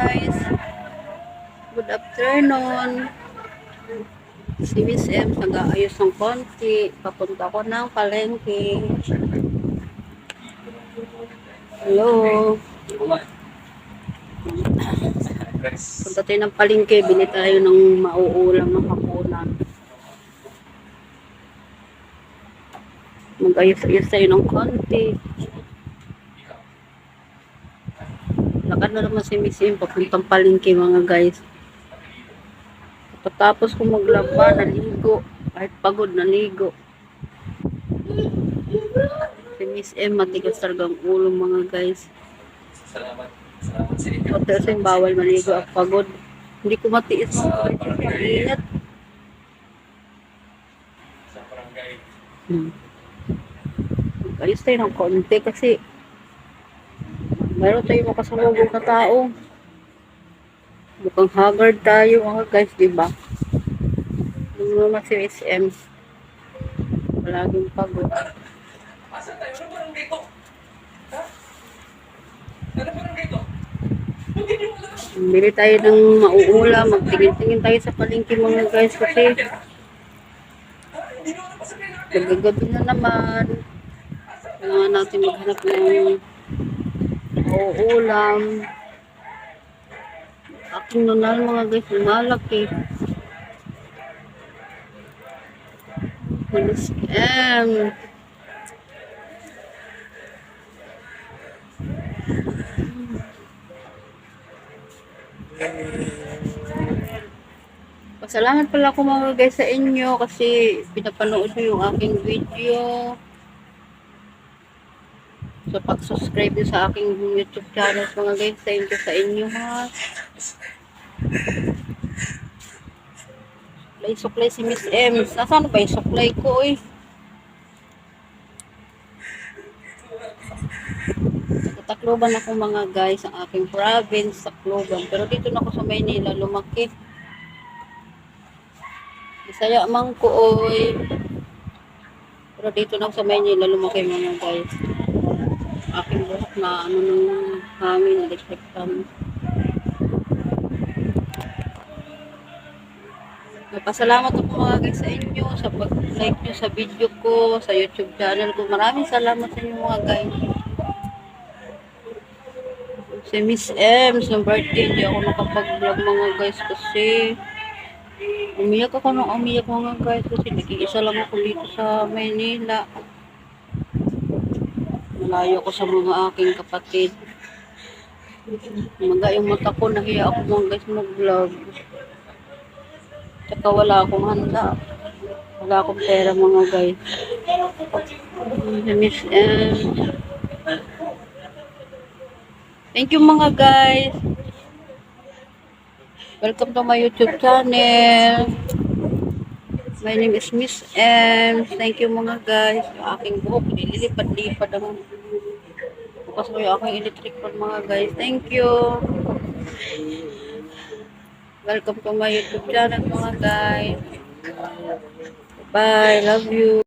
guys. Good afternoon. Si Miss M nag-aayos ng konti. Papunta ko ng palengke. Hello. Punta tayo ng palengke. Bili tayo ng mauulam ng hapunan. Mag-ayos-ayos tayo ng konti. Lakad na naman si Miss M papuntang palengke mga guys. Pagkatapos ko maglaba, naligo. Kahit pagod, naligo. Si Miss M, matigas talagang ulo mga guys. Salamat sa inyo. Hotel sa bawal maligo at pagod. Hindi ko matiis mga guys. Ingat. Sa barangay. Ayos tayo ng konti kasi mayroon tayo makasalubog na tao. Mukhang haggard tayo mga guys, diba? Yung naman si Miss M. Palaging pagod. Asan tayo? Ano barangay to? Ha? Ano barangay to? Hindi nyo alam. Bili tayo ng mauulam. Magtingin-tingin tayo sa palengke mga guys kasi Hindi nyo alam pa sa pinaka. nagagabi na naman. Kailangan natin maghanap ng mauulam. Aking nunal mga guys, malaki. Miss M. Pasalamat pala ako mga guys sa inyo kasi pinapanood nyo yung aking video. So pag-subscribe nyo sa aking YouTube channel mga guys, thank you sa inyo ha. Suklay si Miss M. Nasaan ba yung suklay ko eh? Takloban ako mga guys ang aking province, Tacloban. Pero dito na ako sa Maynila, lumaki. Bisaya man ko oy. Pero dito na ako sa Maynila, lumaki mga guys. Aking buhok na ano ng hangin, electric fan. Pasalamat ako mga guys sa inyo sa pag-like nyo sa video ko, sa YouTube channel ko. Maraming salamat sa inyo mga guys. Si Miss M, sa birthday, hindi ako nakapag-vlog mga guys kasi umiyak ako nung umiyak mga guys kasi nag-iisa lang ako dito sa Maynila. Malayo ko sa mga aking kapatid. Mga yung mata ko, nahiya ako mga guys mag-vlog. Tsaka wala akong handa. Wala akong pera mga guys. Miss M. Thank you mga guys. Welcome to my YouTube channel. My name is Miss M. Thank you mga guys. Yung aking buhok, nililipad-lipad ang bukas ko yung aking electric fan mga guys. Thank you. Welcome to my YouTube channel mga guys. Bye. Love you.